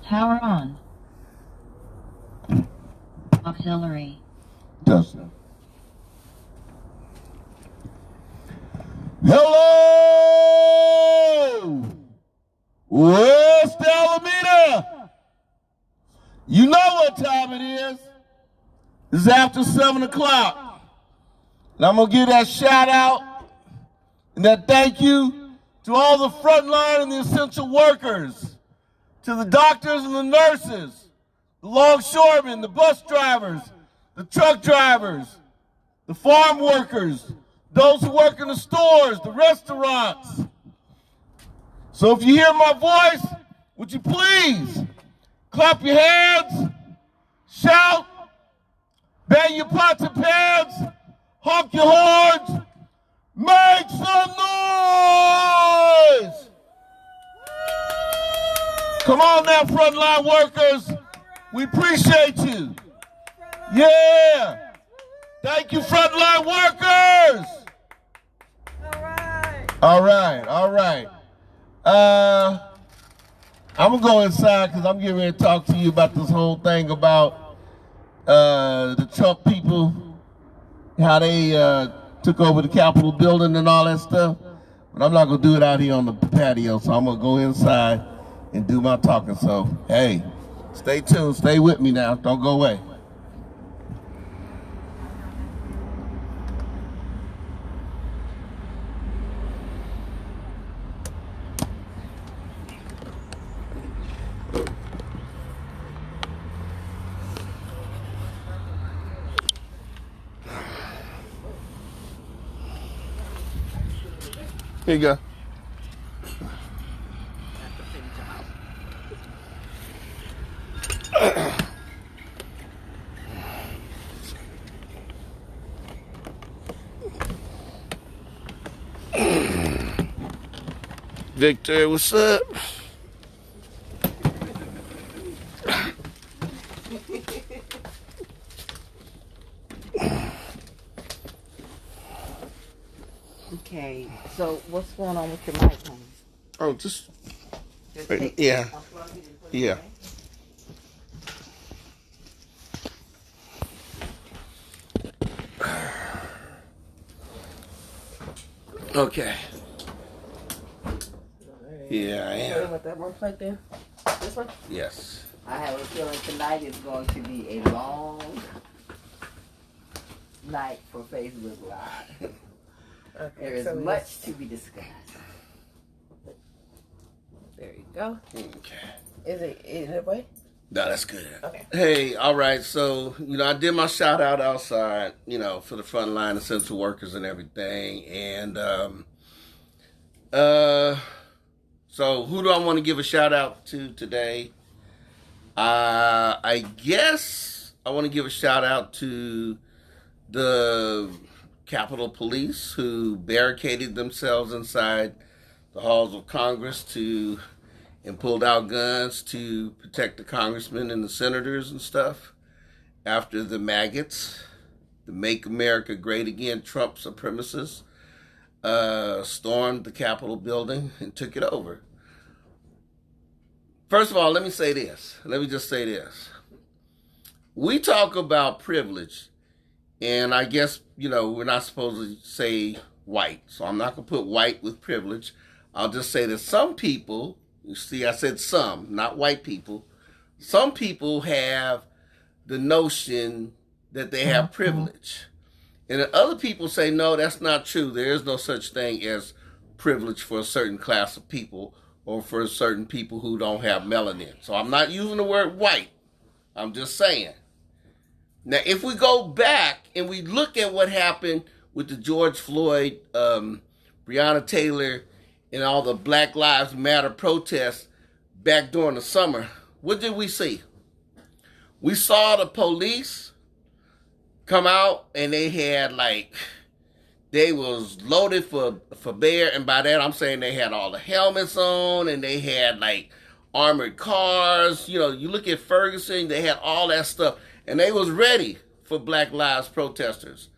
Power on. Auxiliary. Touchdown. Hello, West Alameda. You know what time it is. It's after 7 o'clock. And I'm going to give that shout out and that thank you to all the frontline and the essential workers, to the doctors and the nurses, the longshoremen, the bus drivers, the truck drivers, the farm workers, those who work in the stores, the restaurants. So if you hear my voice, would you please clap your hands, shout, bang your pots and pans, honk your horns, make some noise! Come on now, frontline workers. We appreciate you. Yeah. Thank you, frontline workers. All right. I'm going to go inside because I'm getting ready to talk to you about this whole thing about the Trump people, how they took over the Capitol building and all that stuff. But I'm not going to do it out here on the patio, so I'm going to go inside and do my talking. So, hey, stay tuned. Stay with me now. Don't go away. Here you go. Victor, what's up? Okay, so what's going on with your mic, honey? Oh, just take yeah. unplug it and put it Yeah. away? Okay. Yeah, I Okay, am. what that looks like there? This one? Yes. I have a feeling tonight is going to be a long night for Facebook Live. Okay, There is so much to be discussed. there you go. Okay. Is it way? No, that's good. Okay. Hey, all right. So, I did my shout out outside, for the frontline essential workers and everything. And, so who do I want to give a shout out to today? I guess I want to give a shout out to the Capitol Police who barricaded themselves inside the halls of Congress and pulled out guns to protect the congressmen and the senators and stuff after the maggots, the Make America Great Again Trump supremacists, stormed the Capitol building and took it over. First of all, let me just say this. We talk about privilege, and I guess, we're not supposed to say white, so I'm not going to put white with privilege. I'll just say that some people, you see, I said some, not white people, some people have the notion that they have privilege. And then other people say, no, that's not true. There is no such thing as privilege for a certain class of people or for certain people who don't have melanin. So I'm not using the word white. I'm just saying. Now, if we go back and we look at what happened with the George Floyd, Breonna Taylor, and all the Black Lives Matter protests back during the summer, what did we see? We saw the police come out and they had they was loaded for bear, and by that I'm saying they had all the helmets on and they had armored cars. You look at Ferguson, they had all that stuff, and they was ready for Black Lives protesters.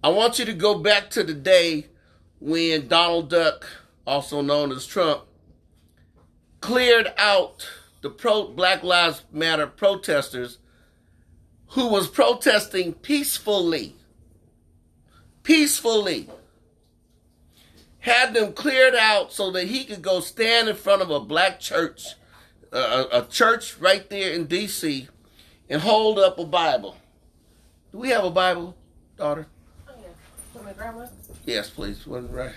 I want you to go back to the day when Donald Duck, also known as Trump, cleared out the Black Lives Matter protesters who was protesting peacefully. Peacefully. Had them cleared out so that he could go stand in front of a black church, a church right there in D.C., and hold up a Bible. Do we have a Bible, daughter? Oh, yeah. For my grandma? Yes, please. Right.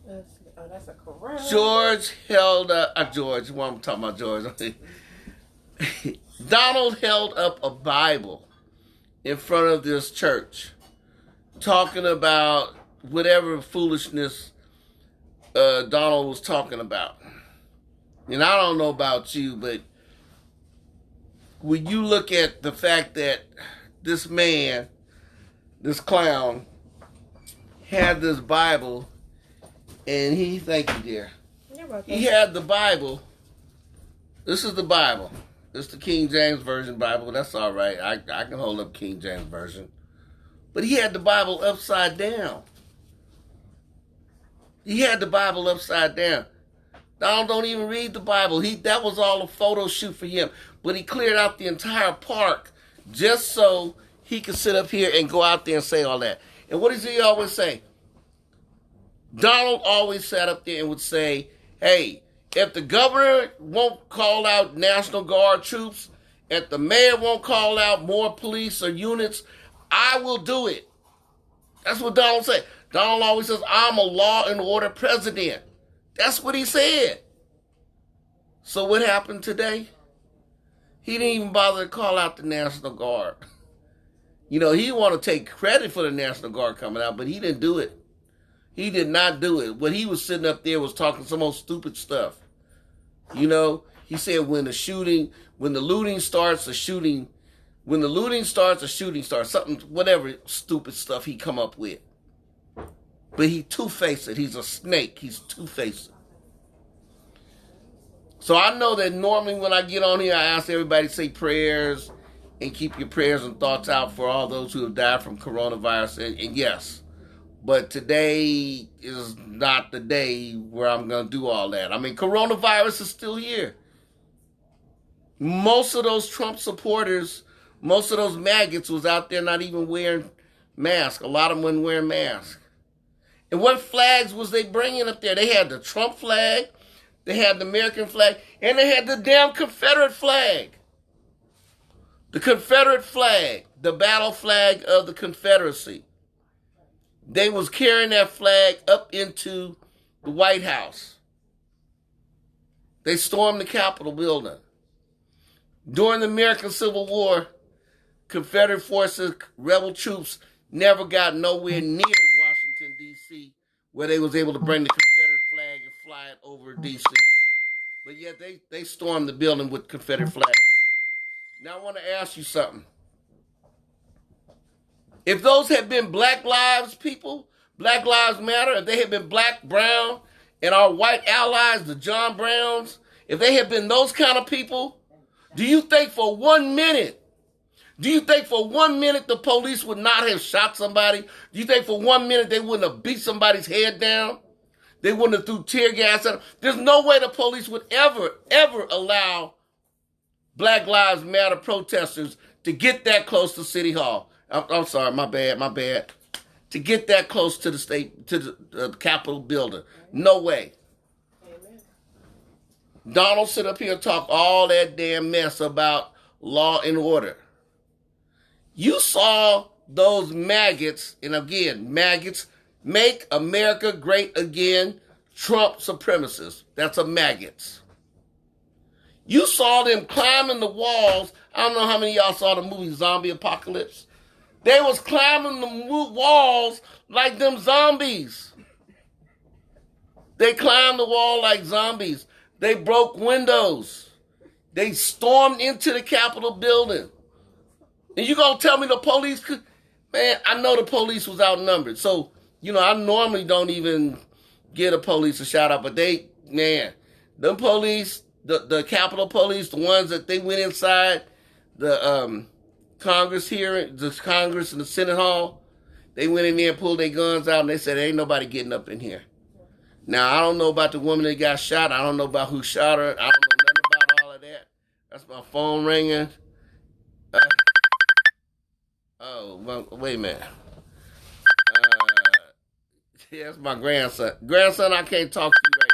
That's a Quran. George held up, George, well, I'm talking about George. Donald held up a Bible in front of this church, talking about whatever foolishness Donald was talking about. And I don't know about you, but when you look at the fact that this man, this clown, had this Bible, and thank you, dear. You're welcome. He had the Bible. This is the Bible. It's the King James Version Bible. That's all right. I can hold up King James Version. But he had the Bible upside down. He had the Bible upside down. Donald don't even read the Bible. That was all a photo shoot for him. But he cleared out the entire park just so he could sit up here and go out there and say all that. And what does he always say? Donald always sat up there and would say, hey, if the governor won't call out National Guard troops, if the mayor won't call out more police or units, I will do it. That's what Donald said. Donald always says, I'm a law and order president. That's what he said. So what happened today? He didn't even bother to call out the National Guard. You know, he want to take credit for the National Guard coming out, but he didn't do it. He did not do it. What he was sitting up there was talking some old stupid stuff. You know, he said when the looting starts, a shooting starts, something, whatever stupid stuff he come up with. But he two-faced it. He's a snake. He's two-faced. So I know that normally when I get on here, I ask everybody to say prayers and keep your prayers and thoughts out for all those who have died from coronavirus. And yes, but today is not the day where I'm going to do all that. I mean, coronavirus is still here. Most of those Trump supporters, most of those maggots was out there not even wearing masks. A lot of them weren't wearing masks. And what flags was they bringing up there? They had the Trump flag, they had the American flag, and they had the damn Confederate flag. The Confederate flag, the battle flag of the Confederacy. They was carrying that flag up into the White House. They stormed the Capitol building. During the American Civil War, Confederate forces, rebel troops, never got nowhere near Washington, D.C., where they was able to bring the Confederate flag and fly it over D.C. But yet they stormed the building with Confederate flags. Now I want to ask you something. If those had been Black Lives people, Black Lives Matter, if they had been black, brown, and our white allies, the John Browns, if they had been those kind of people, do you think for 1 minute the police would not have shot somebody? Do you think for 1 minute they wouldn't have beat somebody's head down? They wouldn't have threw tear gas at them? There's no way the police would ever allow Black Lives Matter protesters to get that close to City Hall. I'm sorry, my bad. To get that close to the Capitol building. No way. Amen. Donald sit up here and talk all that damn mess about law and order. You saw those maggots, and again, maggots, make America great again, Trump supremacists. That's a maggots. You saw them climbing the walls. I don't know how many of y'all saw the movie Zombie Apocalypse. They was climbing the walls like them zombies. They climbed the wall like zombies. They broke windows. They stormed into the Capitol building. And you gonna tell me the police could... Man, I know the police was outnumbered. So, you know, I normally don't even give the police a shout out. But them police, the Capitol police, the ones that they went inside the Congress hearing, the Congress and the Senate Hall, they went in there and pulled their guns out and they said, ain't nobody getting up in here. Now, I don't know about the woman that got shot. I don't know about who shot her. I don't know nothing about all of that. That's my phone ringing. Oh, well, wait a minute. Yeah, that's my grandson. Grandson, I can't talk to you right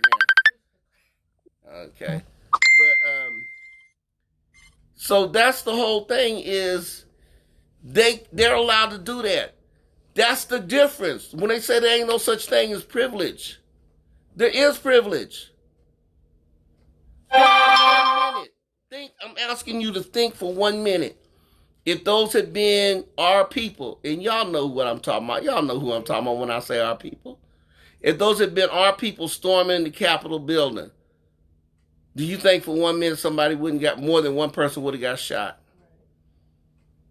now. Okay. But so that's the whole thing is they're allowed to do that. That's the difference. When they say there ain't no such thing as privilege. There is privilege. Think for 1 minute. I'm asking you to think for 1 minute. If those had been our people, and y'all know what I'm talking about. Y'all know who I'm talking about when I say our people. If those had been our people storming the Capitol building, do you think for 1 minute somebody wouldn't got more than one person would have got shot?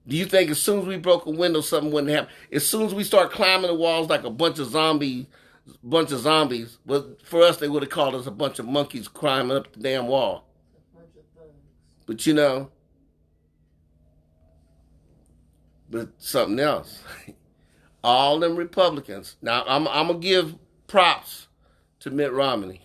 Do you think as soon as we broke a window, something wouldn't happen? As soon as we start climbing the walls like a bunch of zombies, but for us, they would have called us a bunch of monkeys climbing up the damn wall. But you know, but something else. All them Republicans. Now, I'm going to give props to Mitt Romney,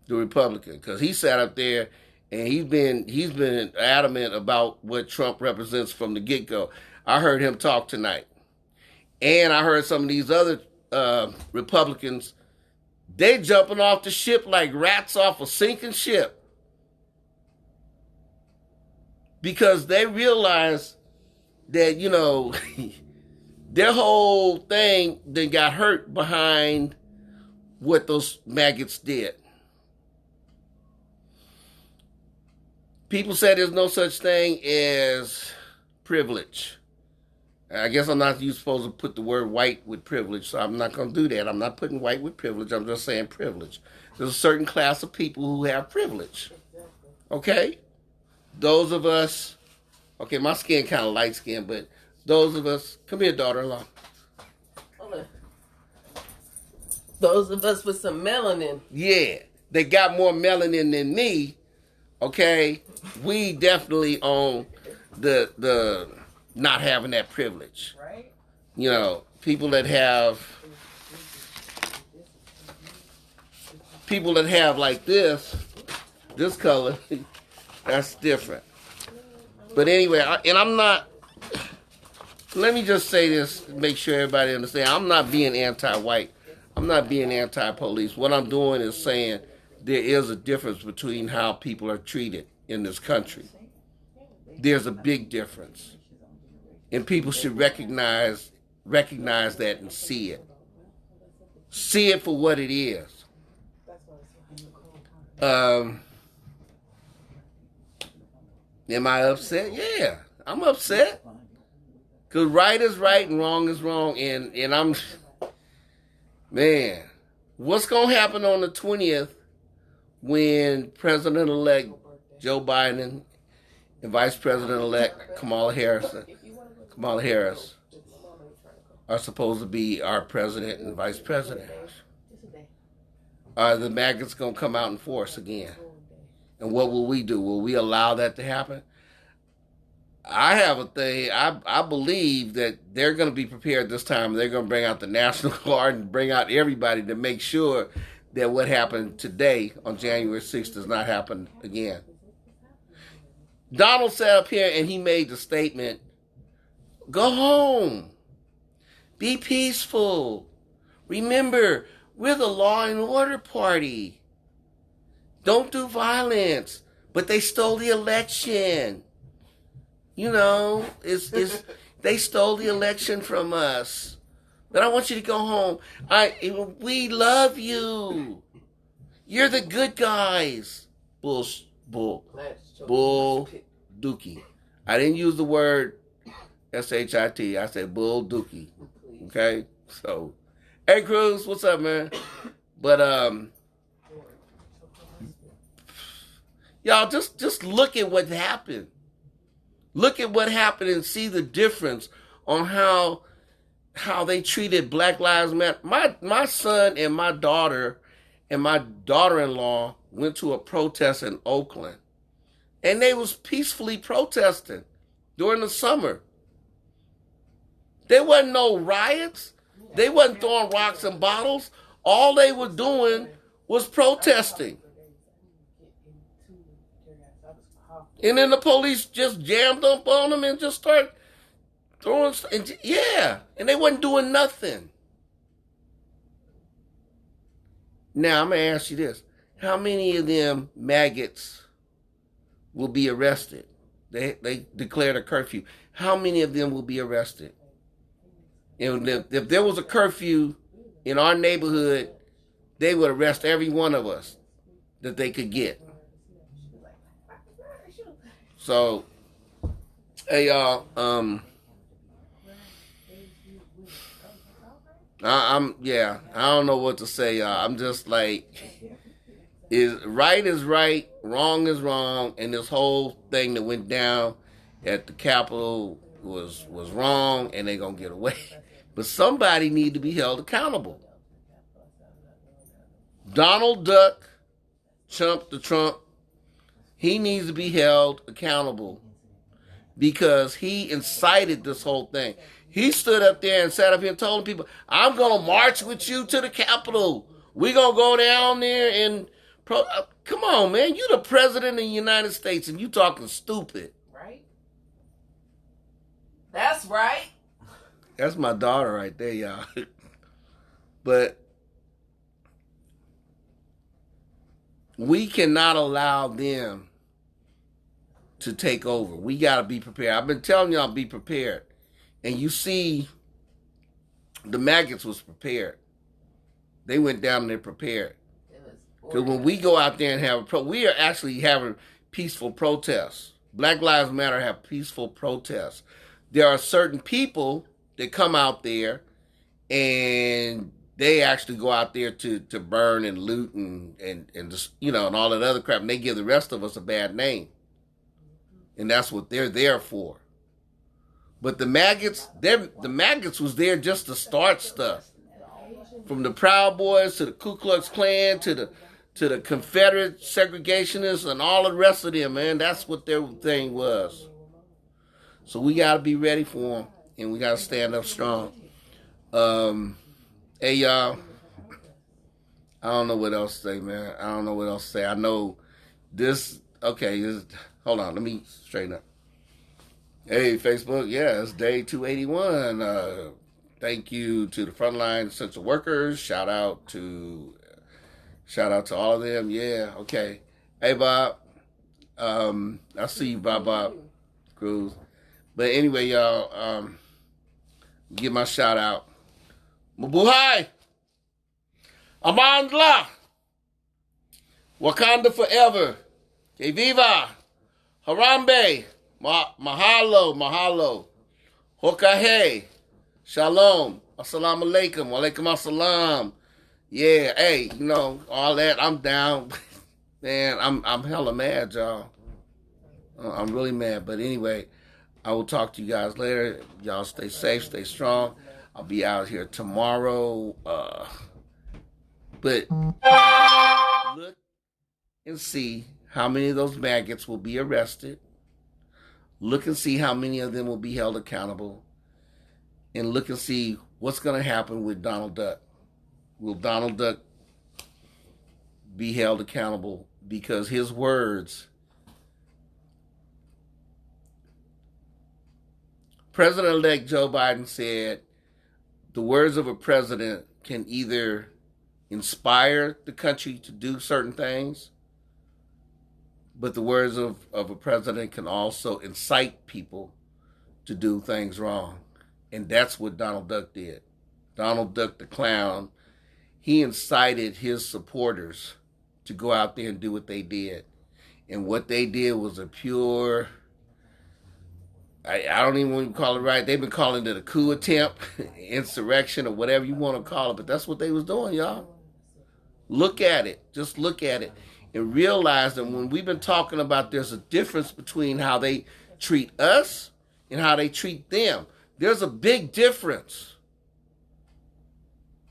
the Republican, because he sat up there and he's been adamant about what Trump represents from the get-go. I heard him talk tonight. And I heard some of these other Republicans, they jumping off the ship like rats off a sinking ship. Because they realize that, you know, their whole thing then got hurt behind what those maggots did. People say there's no such thing as privilege. I guess I'm not supposed to put the word white with privilege, so I'm not going to do that. I'm not putting white with privilege. I'm just saying privilege. There's a certain class of people who have privilege. Okay? Those of us, okay, my skin kind of light skin, but those of us, come here, daughter-in-law. Those of us with some melanin. Yeah, they got more melanin than me. Okay, we definitely own the not having that privilege. Right. You know, people that have like this color, that's different. But anyway, I'm not. Let me just say this, make sure everybody understands. I'm not being anti-white. I'm not being anti-police. What I'm doing is saying there is a difference between how people are treated in this country. There's a big difference. And people should recognize that and see it. See it for what it is. Am I upset? Yeah, I'm upset. Because right is right and wrong is wrong. And I'm, man, what's going to happen on the 20th when President-elect Joe Biden and Vice President-elect Kamala Harris are supposed to be our president and vice president? Are the maggots going to come out in force again? And what will we do? Will we allow that to happen? I have a thing. I believe that they're going to be prepared this time. They're going to bring out the National Guard and bring out everybody to make sure that what happened today on January 6th does not happen again. Donald sat up here and he made the statement, go home. Be peaceful. Remember, we're the law and order party. Don't do violence. But they stole the election. You know, they stole the election from us. But I want you to go home. We love you. You're the good guys. Bull dookie. I didn't use the word S-H-I-T. I said bull dookie. Okay? So, hey Cruz, what's up, man? But y'all just look at what happened. Look at what happened and see the difference on how they treated Black Lives Matter. My son and my daughter and my daughter-in-law went to a protest in Oakland. And they was peacefully protesting during the summer. There wasn't no riots. They wasn't throwing rocks and bottles. All they were doing was protesting. And then the police just jammed up on them and just started throwing stuff. And yeah, and they wasn't doing nothing. Now, I'm going to ask you this. How many of them maggots will be arrested? They declared a curfew. How many of them will be arrested? And if there was a curfew in our neighborhood, they would arrest every one of us that they could get. So, hey y'all, I don't know what to say, y'all. I'm just like, is right, wrong is wrong, and this whole thing that went down at the Capitol was wrong, and they gonna get away. But somebody need to be held accountable. Donald Duck, the Trump, he needs to be held accountable because he incited this whole thing. He stood up there and sat up here and told people, I'm going to march with you to the Capitol. We're going to go down there and... Come on, man. You the president of the United States and you talking stupid. Right? That's right. That's my daughter right there, y'all. But we cannot allow them to take over. We got to be prepared. I've been telling y'all, be prepared. And you see, the maggots was prepared. They went down there prepared. Because when we go out there and have we are actually having peaceful protests. Black Lives Matter have peaceful protests. There are certain people that come out there and they actually go out there to burn and loot and just, and all that other crap. And they give the rest of us a bad name. And that's what they're there for. But the maggots was there just to start stuff. From the Proud Boys to the Ku Klux Klan to the Confederate segregationists and all the rest of them, man. That's what their thing was. So we got to be ready for them. And we got to stand up strong. Hey, y'all. I don't know what else to say, man. I don't know what else to say. I know this. Okay, hold on. Let me straighten up. Hey, Facebook. Yeah, it's day 281. Thank you to the frontline essential workers. Shout out to all of them. Yeah, okay. Hey, Bob. I see you, Bob Cruz. But anyway, y'all, give my shout out. Mabuhay! Amandla! Wakanda forever! Que viva! Harambe! Mahalo! Hokahe! Shalom! Assalamu alaikum! Walaikum assalam! Yeah, hey, all that, I'm down. Man, I'm hella mad, y'all. I'm really mad. But anyway, I will talk to you guys later. Y'all stay safe, stay strong. I'll be out here tomorrow. But look and see how many of those maggots will be arrested. Look and see how many of them will be held accountable. And look and see what's going to happen with Donald Duck. Will Donald Duck be held accountable? Because his words... President-elect Joe Biden said the words of a president can either inspire the country to do certain things, but the words of a president can also incite people to do things wrong. And that's what Donald Duck did. Donald Duck the clown, he incited his supporters to go out there and do what they did. And what they did was a pure... I don't even want to call it right. They've been calling it a coup attempt, insurrection, or whatever you want to call it. But that's what they was doing, y'all. Look at it. Just look at it. And realize that when we've been talking about there's a difference between how they treat us and how they treat them. There's a big difference.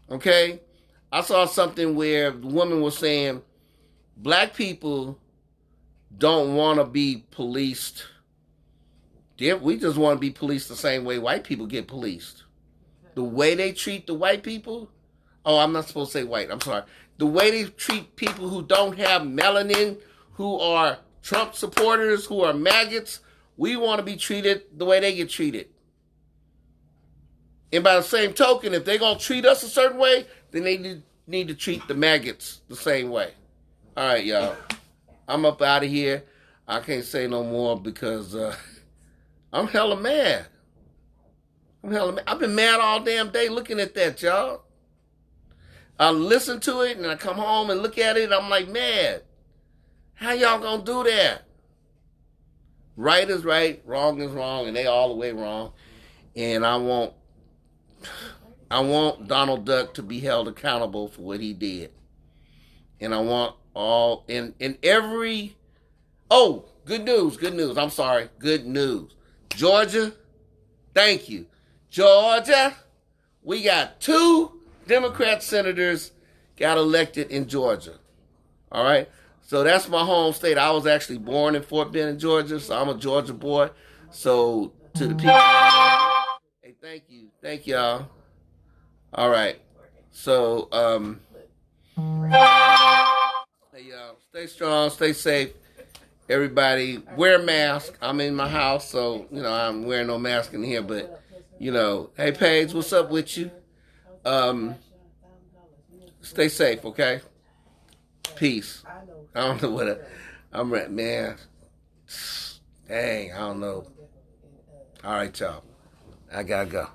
Okay? I saw something where the woman was saying, black people don't want to be policed. We just want to be policed the same way white people get policed. The way they treat the white people. Oh, I'm not supposed to say white. I'm sorry. The way they treat people who don't have melanin, who are Trump supporters who are maggots, we want to be treated the way they get treated. And by the same token, if they're going to treat us a certain way, then they need to treat the maggots the same way. All right, y'all. I'm up out of here. I can't say no more because I'm hella mad. I've been mad all damn day looking at that, y'all. I listen to it and I come home and look at it and I'm like, man, how y'all gonna do that? Right is right, wrong is wrong, and they all the way wrong. And I want Donald Duck to be held accountable for what he did. And I want all in every good news. I'm sorry. Good news. Georgia, thank you. Georgia, we got 2 Democrat senators got elected in Georgia. All right? So that's my home state. I was actually born in Fort Benning, Georgia, so I'm a Georgia boy. So to the people, hey, thank you. Thank y'all. All right. So, hey, y'all, stay strong, stay safe. Everybody, wear a mask. I'm in my house, so, I'm wearing no mask in here, but, hey, Paige, what's up with you? Stay safe, okay? Peace. I don't know what I'm at, man. Dang, I don't know. All right, y'all. I gotta go.